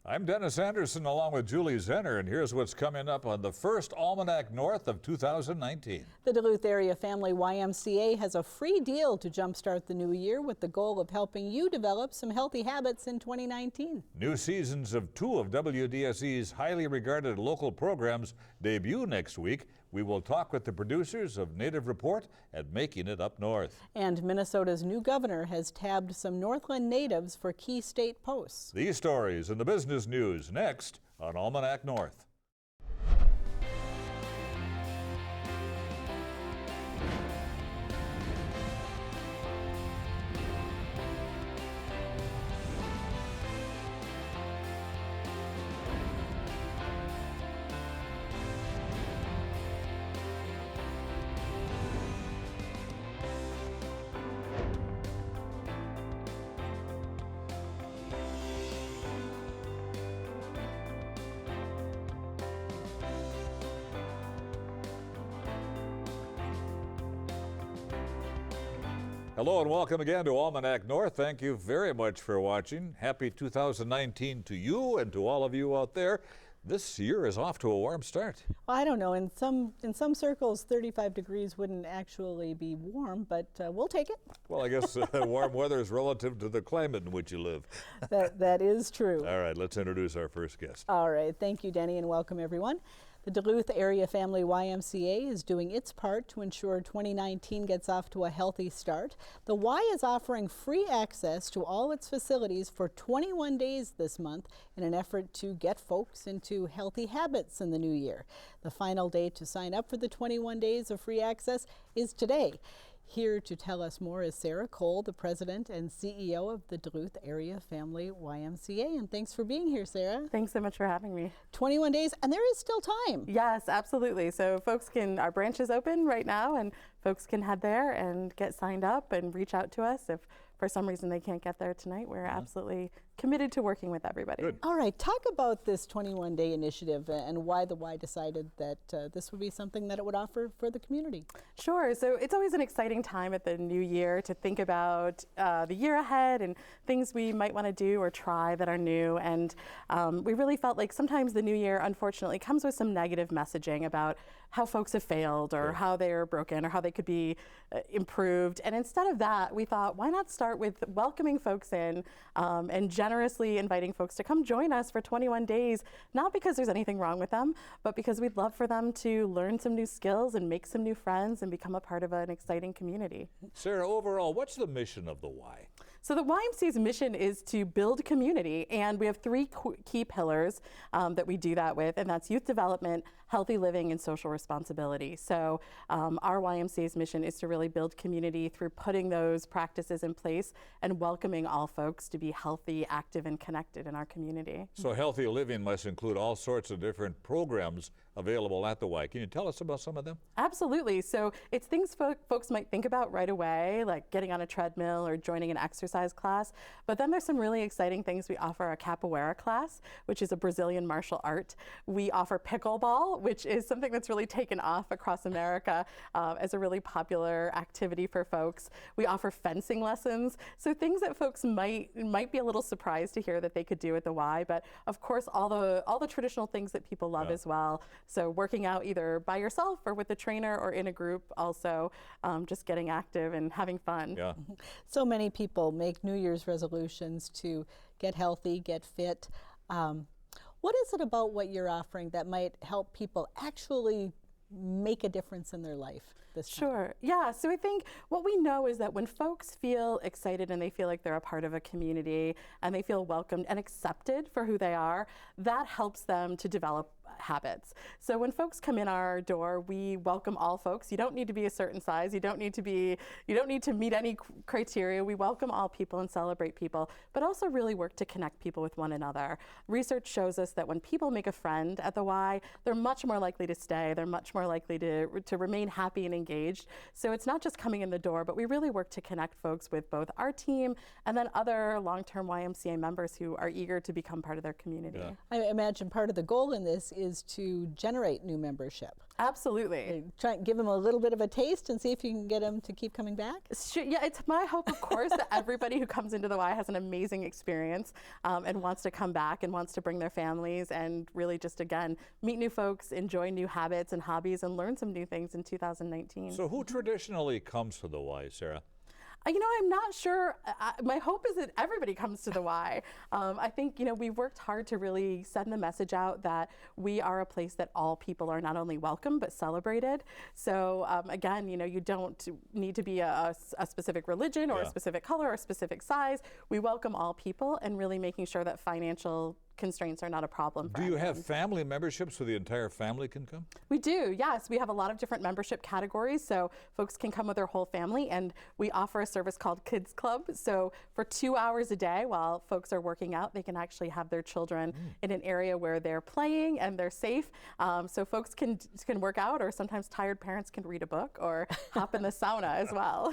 I'm Dennis Anderson along with Julie Zenner, and here's what's coming up on the first Almanac North of 2019. The Duluth Area Family YMCA has a free deal to jumpstart the new year with the goal of helping you develop some healthy habits in 2019. New seasons of 2 of WDSE's highly regarded local programs debut next week. We will talk with the producers of Native Report and Making It Up North. And Minnesota's new governor has tabbed some Northland natives for key state posts. These stories and the business news next on Almanac North. Hello and welcome again to Almanac North. Thank you very much for watching. Happy 2019 to you and to all of you out there. This year is off to a warm start. Well, I don't know. In some circles, 35 degrees wouldn't actually be warm, but we'll take it. Well, I guess warm weather is relative to the climate in which you live. That is true. All right, let's introduce our first guest. All right. Thank you, Denny, and welcome everyone. The Duluth Area Family YMCA is doing its part to ensure 2019 gets off to a healthy start. The Y is offering free access to all its facilities for 21 days this month in an effort to get folks into healthy habits in the new year. The final day to sign up for the 21 days of free access is today. Here to tell us more is Sara, the president and CEO of the Duluth Area Family YMCA. And thanks for being here, Sara. Thanks so much for having me. 21 days, and there is still time. Yes, absolutely. So our branch is open right now, and folks can head there and get signed up and reach out to us. If for some reason they can't get there tonight, we're absolutely committed to working with everybody. Good. All right, talk about this 21-day initiative and why the Y decided that this would be something that it would offer for the community. Sure. So it's always an exciting time at the new year to think about the year ahead and things we might want to do or try that are new. And we really felt like sometimes the new year, unfortunately, comes with some negative messaging about how folks have failed or how they're broken or how they could be improved. And instead of that, we thought, why not start with welcoming folks in and generously inviting folks to come join us for 21 days, not because there's anything wrong with them, but because we'd love for them to learn some new skills and make some new friends and become a part of an exciting community. Sara, overall, what's the mission of the Y? So the YMCA's mission is to build community, and we have 3 key pillars that we do that with, and that's youth development, healthy living, and social responsibility. So our YMCA's mission is to really build community through putting those practices in place and welcoming all folks to be healthy, active, and connected in our community. So healthy living must include all sorts of different programs available at the Y. Can you tell us about some of them? Absolutely. So it's things folks might think about right away, like getting on a treadmill or joining an exercise class. But then there's some really exciting things. We offer a capoeira class, which is a Brazilian martial art. We offer pickleball, which is something that's really taken off across America as a really popular activity for folks. We offer fencing lessons. So things that folks might be a little surprised to hear that they could do at the Y. But of course, all the traditional things that people love as well. So working out either by yourself or with a trainer or in a group, also just getting active and having fun. Yeah. So many people make New Year's resolutions to get healthy, get fit. What is it about what you're offering that might help people actually make a difference in their life this time? Sure. Yeah. So I think what we know is that when folks feel excited and they feel like they're a part of a community and they feel welcomed and accepted for who they are, that helps them to develop habits. So when folks come in our door, we welcome all folks. You don't need to be a certain size. You don't need to meet any criteria. We welcome all people and celebrate people, but also really work to connect people with one another. Research shows us that when people make a friend at the Y, they're much more likely to stay. They're much more likely to remain happy and engaged. So it's not just coming in the door, but we really work to connect folks with both our team and then other long-term YMCA members who are eager to become part of their community. Yeah. I imagine part of the goal in this is to generate new membership. Absolutely. Try and give them a little bit of a taste and see if you can get them to keep coming back. Sure, yeah, it's my hope, of course, that everybody who comes into the Y has an amazing experience and wants to come back and wants to bring their families and really just, again, meet new folks, enjoy new habits and hobbies, and learn some new things in 2019. So who traditionally comes to the Y, Sarah? You know, I'm not sure. My hope is that everybody comes to the Y. I think, you know, we've worked hard to really send the message out that we are a place that all people are not only welcome, but celebrated. So again, you know, you don't need to be a specific religion or a specific color or a specific size. We welcome all people, and really making sure that financial constraints are not a problem for Do you anyone. have family memberships so the entire family can come? We do, yes. We have a lot of different membership categories, so folks can come with their whole family, and we offer a service called Kids Club. So for 2 hours a day while folks are working out, they can actually have their children in an area where they're playing and they're safe. So folks can work out, or sometimes tired parents can read a book or hop in the sauna as well.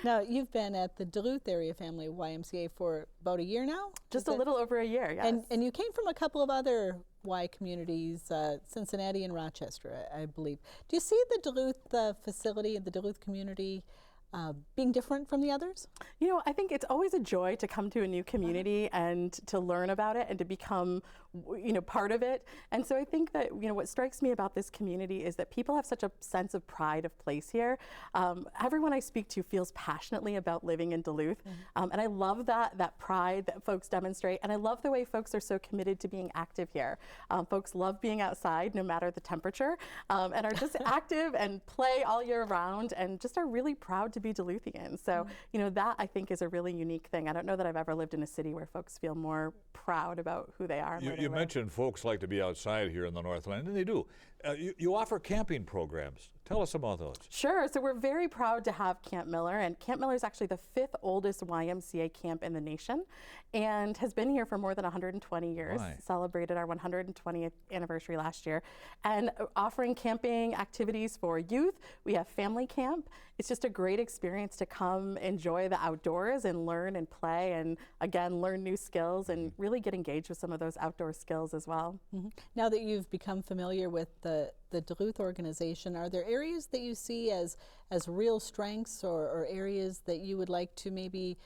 Now, you've been at the Duluth Area Family YMCA for about a year now? Just a little over a year, yes. And you came from a couple of other Y communities, Cincinnati and Rochester, I believe. Do you see the Duluth facility and the Duluth community being different from the others? You know, I think it's always a joy to come to a new community and to learn about it and to become, you know, part of it. And so I think that, you know, what strikes me about this community is that people have such a sense of pride of place here. Everyone I speak to feels passionately about living in Duluth. And I love that pride that folks demonstrate. And I love the way folks are so committed to being active here. Folks love being outside no matter the temperature, and are just active and play all year round, and just are really proud to be Duluthians. So, you know, that I think is a really unique thing. I don't know that I've ever lived in a city where folks feel more proud about who they are. You mentioned folks like to be outside here in the Northland, and they do. You offer camping programs. Tell us about those. Sure. So we're very proud to have Camp Miller, and Camp Miller is actually the 5th oldest YMCA camp in the nation, and has been here for more than 120 years. Right. Celebrated our 120th anniversary last year, and offering camping activities for youth. We have family camp. It's just a great experience to come enjoy the outdoors and learn and play, and again, learn new skills and really get engaged with some of those outdoor skills as well. Now that you've become familiar with the Duluth organization, are there areas that you see as real strengths, or areas that you would like to maybe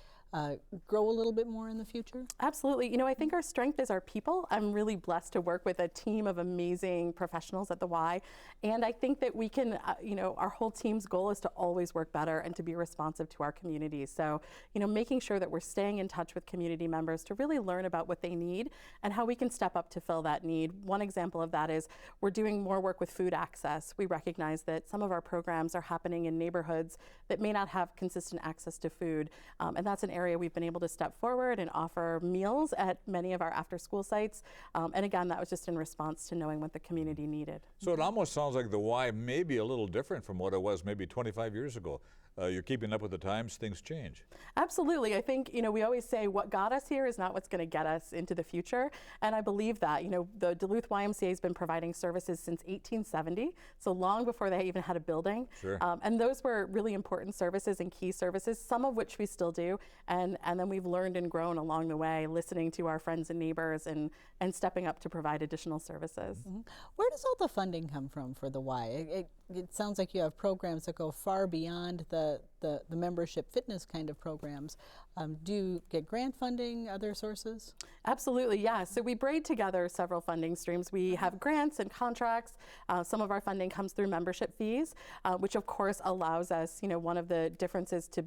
grow a little bit more in the future? Absolutely. You know, I think our strength is our people. I'm really blessed to work with a team of amazing professionals at the Y. And I think that we can, you know, our whole team's goal is to always work better and to be responsive to our communities. So, you know, making sure that we're staying in touch with community members to really learn about what they need and how we can step up to fill that need. One example of that is we're doing more work with food access. We recognize that some of our programs are happening in neighborhoods that may not have consistent access to food. And that's an area we've been able to step forward and offer meals at many of our after-school sites. And again, that was just in response to knowing what the community needed. So it almost sounds like the Y may be a little different from what it was maybe 25 years ago. You're keeping up with the times, things change. Absolutely. I think, you know, we always say what got us here is not what's going to get us into the future. And I believe that. You know, the Duluth YMCA has been providing services since 1870, so long before they even had a building. Sure. And those were really important services and key services, some of which we still do. And then we've learned and grown along the way, listening to our friends and neighbors and stepping up to provide additional services. Where does all the funding come from for the Y? It sounds like you have programs that go far beyond the membership fitness kind of programs. Do you get grant funding, other sources? Absolutely, yeah. So we braid together several funding streams. We have grants and contracts. Some of our funding comes through membership fees, which of course allows us, you know, one of the differences to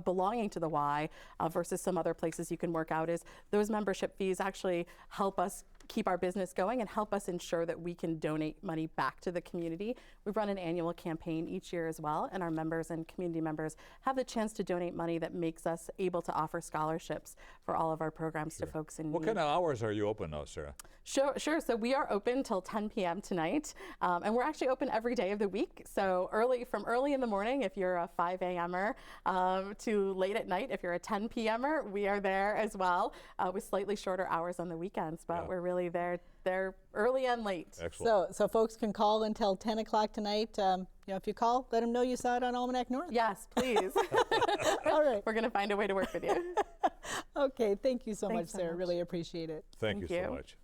belonging to the Y versus some other places you can work out is those membership fees actually help us keep our business going and help us ensure that we can donate money back to the community. We run an annual campaign each year as well, and our members and community members have the chance to donate money that makes us able to offer scholarships for all of our programs to folks in need. What kind of hours are you open now, Sarah? Sure. So we are open till 10 p.m. tonight, and we're actually open every day of the week. So from early in the morning, if you're a 5 a.m.er, to late at night, if you're a 10 p.m.er, we are there as well, with slightly shorter hours on the weekends. But we're really they're early and late. Excellent. So folks can call until 10 o'clock tonight. You know, if you call, let them know you saw it on Almanac North. Yes, please. All right. We're going to find a way to work with you. Okay, thank you so much, Thanks so Sarah. much. Really appreciate it. Thank you so you. much.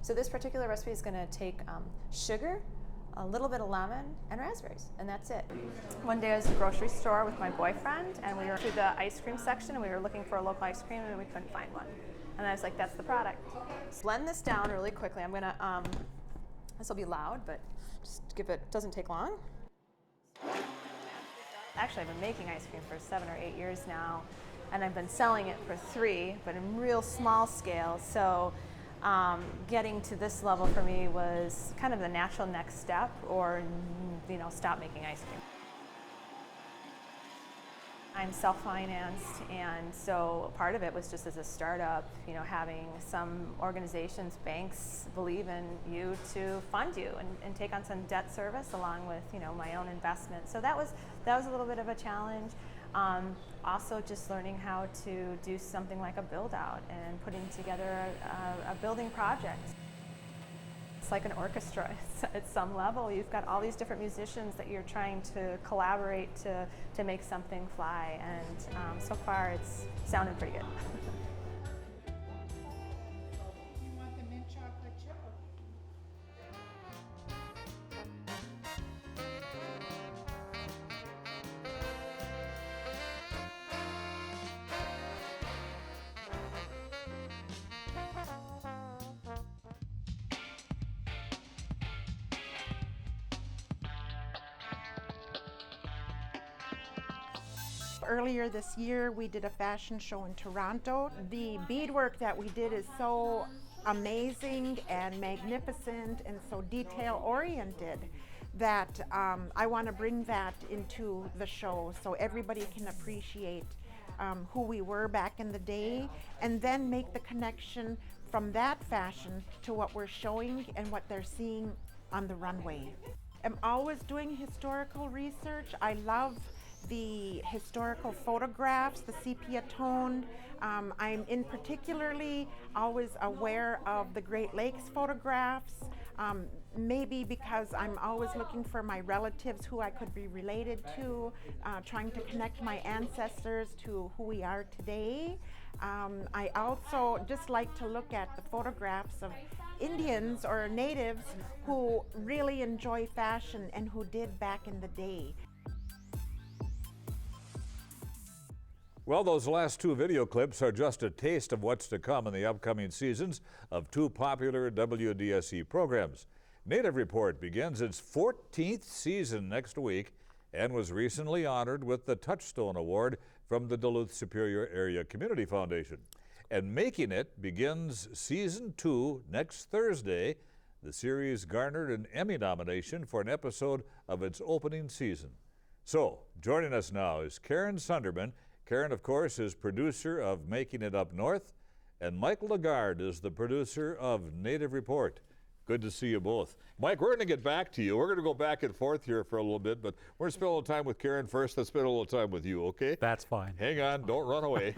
So this particular recipe is going to take sugar, a little bit of lemon, and raspberries, and that's it. One day I was at the grocery store with my boyfriend, and we were through the ice cream section, and we were looking for a local ice cream, and we couldn't find one. And I was like, that's the product. Blend this down really quickly. I'm gonna, this will be loud, but just give it, doesn't take long. Actually, I've been making ice cream for 7 or 8 years now, and I've been selling it for 3, but in real small scale. So getting to this level for me was kind of the natural next step, or stop making ice cream. I'm self-financed, and so part of it was just as a startup, having some organizations, banks believe in you to fund you and take on some debt service along with my own investment. So that was a little bit of a challenge. Also just learning how to do something like a build out and putting together a building project. It's like an orchestra at some level. You've got all these different musicians that you're trying to collaborate to make something fly, and so far it's sounding pretty good. You want the mint chocolate chip? Earlier this year, we did a fashion show in Toronto. The beadwork that we did is so amazing and magnificent and so detail-oriented that I want to bring that into the show so everybody can appreciate who we were back in the day, and then make the connection from that fashion to what we're showing and what they're seeing on the runway. I'm always doing historical research. I love the historical photographs, the sepia tone. I'm in particularly always aware of the Great Lakes photographs, maybe because I'm always looking for my relatives who I could be related to, trying to connect my ancestors to who we are today. I also just like to look at the photographs of Indians or natives who really enjoy fashion and who did back in the day. Well, those last 2 video clips are just a taste of what's to come in the upcoming seasons of 2 popular WDSE programs. Native Report begins its 14th season next week and was recently honored with the Touchstone Award from the Duluth Superior Area Community Foundation. And Making It begins season 2 next Thursday. The series garnered an Emmy nomination for an episode of its opening season. So, joining us now is Karen Sunderman. Karen, of course, is producer of Making It Up North, and Mike LeGarde is the producer of Native Report. Good to see you both. Mike, we're going to get back to you. We're going to go back and forth here for a little bit, but we're going to spend a little time with Karen first. Let's spend a little time with you, okay? That's fine. Hang on, don't run away.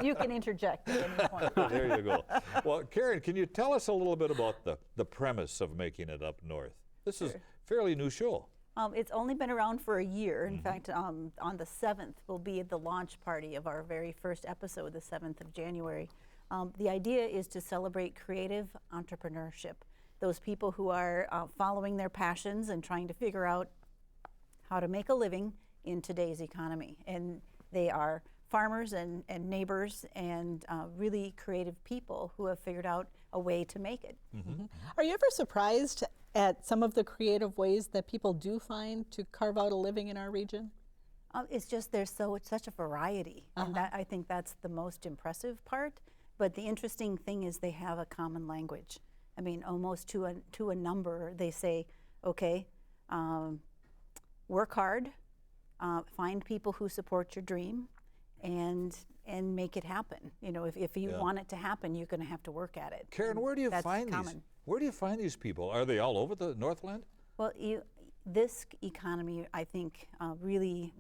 You can interject at any point. There you go. Well, Karen, can you tell us a little bit about the premise of Making It Up North? This is a fairly new show. It's only been around for a year. In fact, on the 7th will be the launch party of our very first episode, the 7th of January. The idea is to celebrate creative entrepreneurship, those people who are following their passions and trying to figure out how to make a living in today's economy. And they are farmers and neighbors and really creative people who have figured out a way to make it. Mm-hmm. Are you ever surprised at some of the creative ways that people do find to carve out a living in our region? It's just there's such a variety, and I think that's the most impressive part. But the interesting thing is they have a common language. I mean, almost to a number, they say, okay, work hard, find people who support your dream, and make it happen. You know, if you want it to happen, you're going to have to work at it. Karen, where do you find these? Where do you find these people? Are they all over the Northland? Well, this economy, I think, really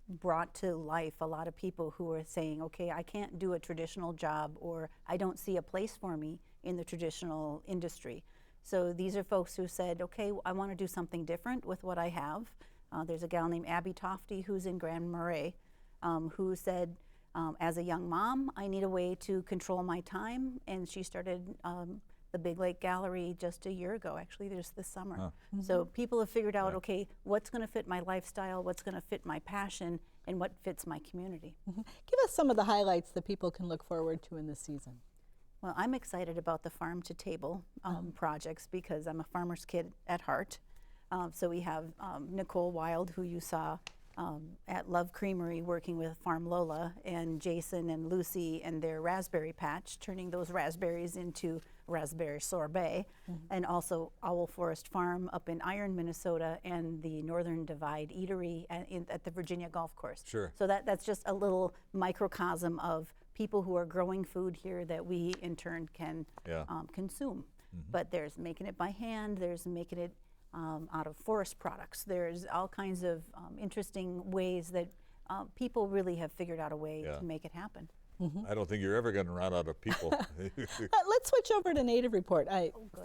brought to life a lot of people who are saying, okay, I can't do a traditional job, or I don't see a place for me in the traditional industry. So these are folks who said, okay, I want to do something different with what I have. There's a gal named Abby Tofty who's in Grand Marais who said, as a young mom, I need a way to control my time, and she started the Big Lake Gallery just a year ago, actually just this summer. So people have figured out, okay, what's going to fit my lifestyle, what's going to fit my passion, and what fits my community. Give us some of the highlights that people can look forward to in this season. Well, I'm excited about the farm to table projects because I'm a farmer's kid at heart. So we have Nicole Wild, who you saw at Love Creamery working with Farm Lola, and Jason and Lucy and their raspberry patch, turning those raspberries into raspberry sorbet, and also Owl Forest Farm up in Iron, Minnesota, and the Northern Divide Eatery at the Virginia Golf Course. Sure. So that's just a little microcosm of people who are growing food here that we in turn can consume. But there's making it by hand, there's making it out of forest products. There's all kinds of interesting ways that people really have figured out a way to make it happen. I don't think you're ever going to run out of people. Let's switch over to Native Report.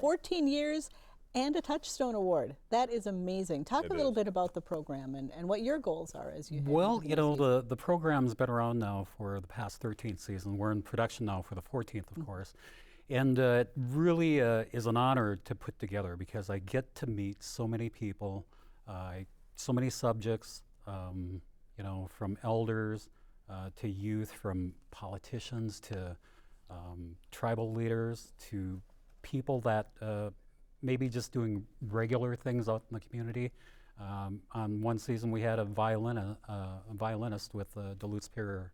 14 years and a Touchstone Award. That is amazing. Talk a little bit about the program and what your goals are as you head Well, into you the know, season. the program's been around now for the past 13th season. We're in production now for the 14th, of course. And it really is an honor to put together because I get to meet so many people, so many subjects, you know, from elders to youth, from politicians to tribal leaders to people that maybe just doing regular things out in the community. On one season we had a violinist with the Duluth Superior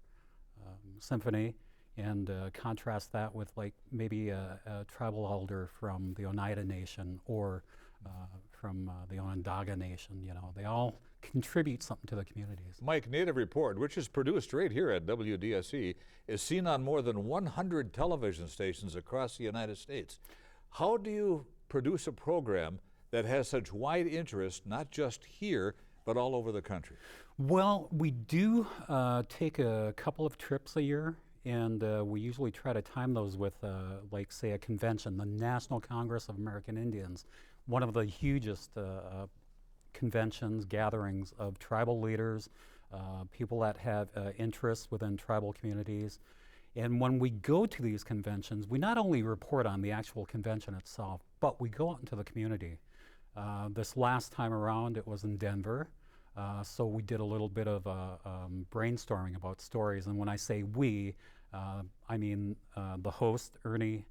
Symphony, and contrast that with like maybe a tribal elder from the Oneida Nation or from the Onondaga Nation. You know, they all contribute something to the communities. Mike, Native Report, which is produced right here at WDSE, is seen on more than 100 television stations across the United States. How do you produce a program that has such wide interest, not just here, but all over the country? Well, we do take a couple of trips a year, and we usually try to time those with, like, say, a convention, the National Congress of American Indians, one of the hugest conventions, gatherings of tribal leaders, people that have interests within tribal communities. And when we go to these conventions, we not only report on the actual convention itself, but we go out into the community. This last time around, it was in Denver. So we did a little bit of brainstorming about stories. And when I say we, I mean the host, Ernie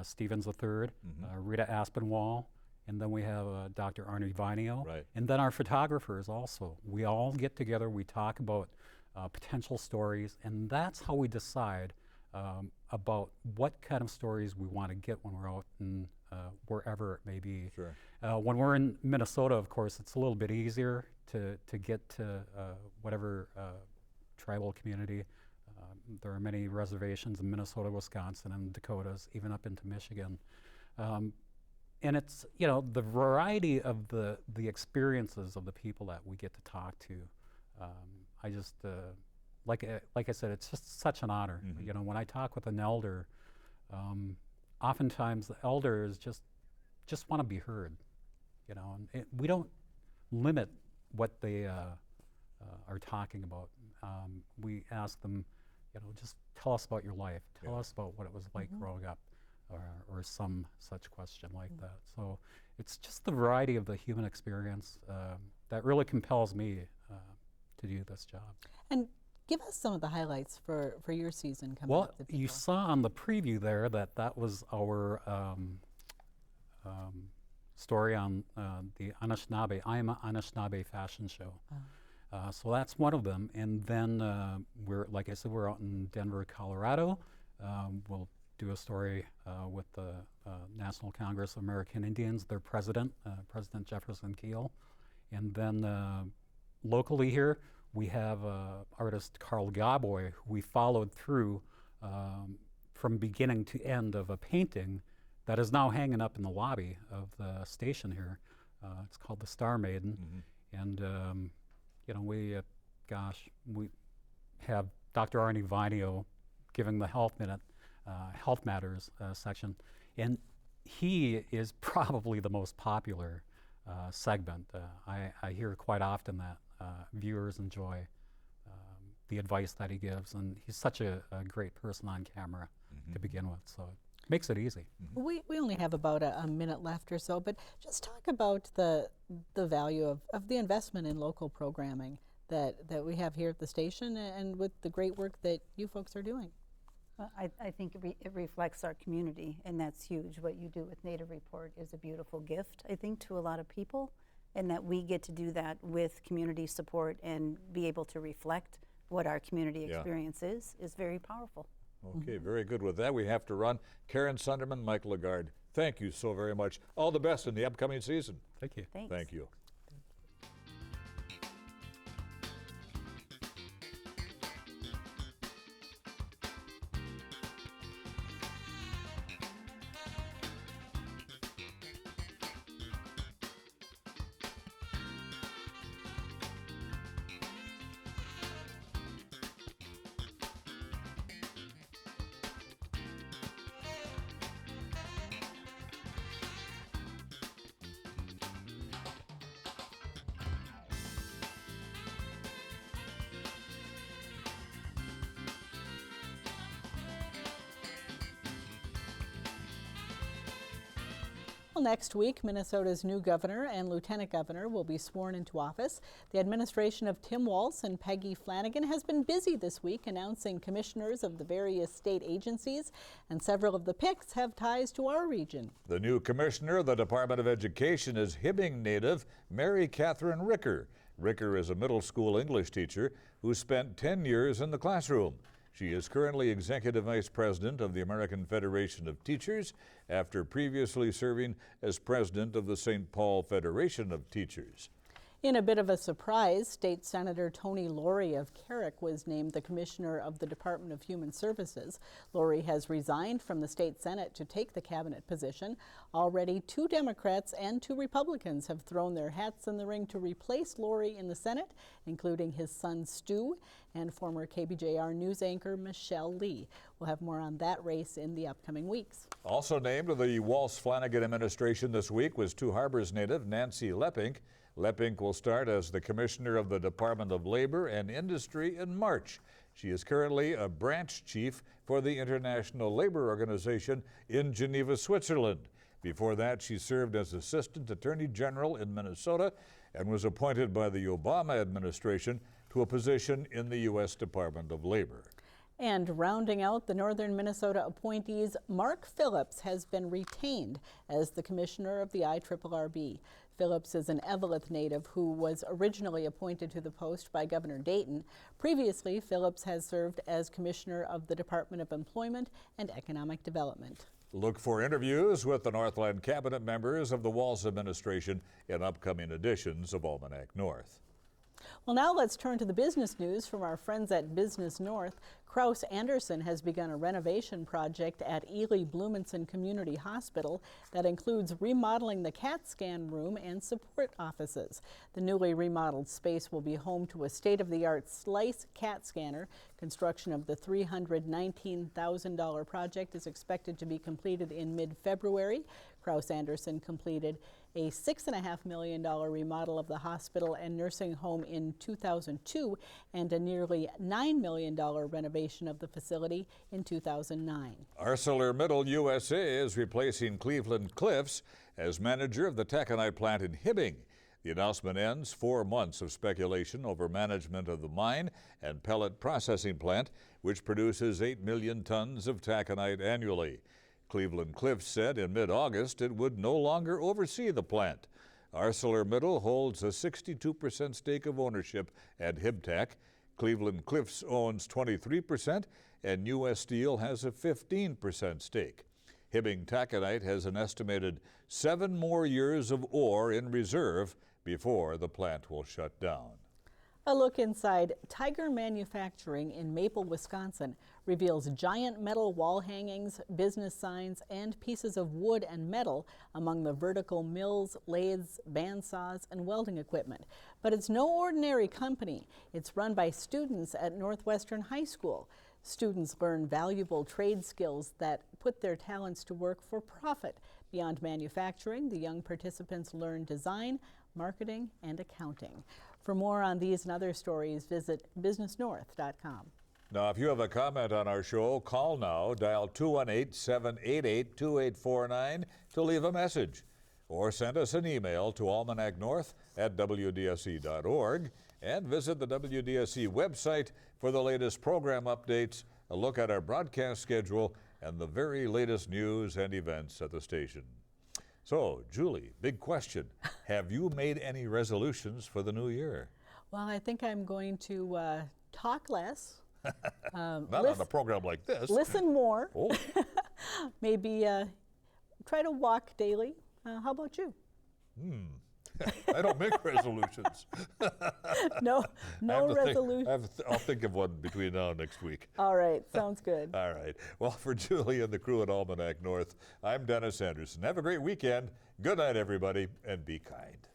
Stevens III, Rita Aspinwall, and then we have Dr. Arnie Vinio, and then our photographers also. We all get together, we talk about potential stories, and that's how we decide about what kind of stories we want to get when we're out in wherever it may be. Sure. When we're in Minnesota, of course, it's a little bit easier to get to whatever tribal community. There are many reservations in Minnesota, Wisconsin, and Dakotas, even up into Michigan. And it's, you know, the variety of the experiences of the people that we get to talk to. I just, like I said, it's just such an honor. You know, when I talk with an elder, oftentimes the elders just want to be heard, you know, and we don't limit what they are talking about. We ask them, you know, just tell us about your life. Tell us about what it was like growing up, or some such question like that. So it's just the variety of the human experience that really compels me to do this job. And give us some of the highlights for your season coming Well, up. that you people- saw on the preview there that was our story on the Anishinaabe, I Am Anishinaabe fashion show. So that's one of them. And then we're, like I said, we're out in Denver, Colorado. We'll do a story with the National Congress of American Indians, their president, President Jefferson Keel. And then locally here, we have artist Carl Gaboy, who we followed through from beginning to end of a painting that is now hanging up in the lobby of the station here. It's called The Star Maiden. And, you know, we have Dr. Arnie Vinio giving the Health Matters section. And he is probably the most popular segment. I hear quite often that viewers enjoy the advice that he gives, and he's such a great person on camera to begin with. So Makes it easy. We only have about a minute left or so, but just talk about the value of the investment in local programming that we have here at the station, and with the great work that you folks are doing. Well, I think it reflects our community, and that's huge. What you do with Native Report is a beautiful gift, I think, to a lot of people, and that we get to do that with community support and be able to reflect what our community experience is very powerful. Okay, very good. With that, we have to run. Karen Sunderman, Mike LeGarde, thank you so very much. All the best in the upcoming season. Thank you. Thanks. Thank you. Well, next week, Minnesota's new governor and lieutenant governor will be sworn into office. The administration of Tim Walz and Peggy Flanagan has been busy this week announcing commissioners of the various state agencies, and several of the picks have ties to our region. The new commissioner of the Department of Education is Hibbing native Mary Catherine Ricker. Ricker is a middle school English teacher who spent 10 years in the classroom. She is currently Executive Vice President of the American Federation of Teachers after previously serving as President of the St. Paul Federation of Teachers. In a bit of a surprise, State Senator Tony Laurie of Carrick was named the Commissioner of the Department of Human Services. Laurie has resigned from the state Senate to take the cabinet position. Already 2 Democrats and 2 Republicans have thrown their hats in the ring to replace Laurie in the Senate, including his son Stu and former KBJR news anchor Michelle Lee. We'll have more on that race in the upcoming weeks. Also named to the Walz-Flanagan administration this week was Two Harbors native Nancy Leppink. Leppink will start as the Commissioner of the Department of Labor and Industry in March. She is currently a branch chief for the International Labor Organization in Geneva, Switzerland. Before that, she served as Assistant Attorney General in Minnesota and was appointed by the Obama administration to a position in the U.S. Department of Labor. And rounding out the Northern Minnesota appointees, Mark Phillips has been retained as the Commissioner of the IRRB. Phillips is an Eveleth native who was originally appointed to the post by Governor Dayton. Previously, Phillips has served as Commissioner of the Department of Employment and Economic Development. Look for interviews with the Northland cabinet members of the Walz administration in upcoming editions of Almanac North. Well, now let's turn to the business news from our friends at Business North. Kraus Anderson has begun a renovation project at Ely Blumenson Community Hospital that includes remodeling the CAT scan room and support offices. The newly remodeled space will be home to a state-of-the-art Slice CAT scanner. Construction of the $319,000 project is expected to be completed in mid-February. Kraus Anderson completed a $6.5 million remodel of the hospital and nursing home in 2002 and a nearly $9 million renovation of the facility in 2009. ArcelorMittal USA is replacing Cleveland Cliffs as manager of the taconite plant in Hibbing. The announcement ends 4 months of speculation over management of the mine and pellet processing plant, which produces 8 million tons of taconite annually. Cleveland Cliffs said in mid-August it would no longer oversee the plant. ArcelorMittal holds a 62% stake of ownership at Hibtac. Cleveland Cliffs owns 23% and U.S. Steel has a 15% stake. Hibbing Taconite has an estimated 7 more years of ore in reserve before the plant will shut down. A look inside Tiger Manufacturing in Maple, Wisconsin reveals giant metal wall hangings, business signs, and pieces of wood and metal among the vertical mills, lathes, bandsaws, and welding equipment. But it's no ordinary company. It's run by students at Northwestern High School. Students learn valuable trade skills that put their talents to work for profit. Beyond manufacturing, the young participants learn design, marketing, and accounting. For more on these and other stories, visit businessnorth.com. Now, if you have a comment on our show, call now, dial 218-788-2849 to leave a message, or send us an email to almanacnorth@wdsc.org, and visit the WDSC website for the latest program updates, a look at our broadcast schedule, and the very latest news and events at the station. So, Julie, big question. Have you made any resolutions for the new year? Well, I think I'm going to talk less. Not on a program like this. Listen more. Oh. Maybe try to walk daily. How about you? I don't make resolutions. No resolution. I'll think of one between now and next week. All right, sounds good. All right. Well, for Julie and the crew at Almanac North, I'm Dennis Anderson. Have a great weekend. Good night, everybody, and be kind.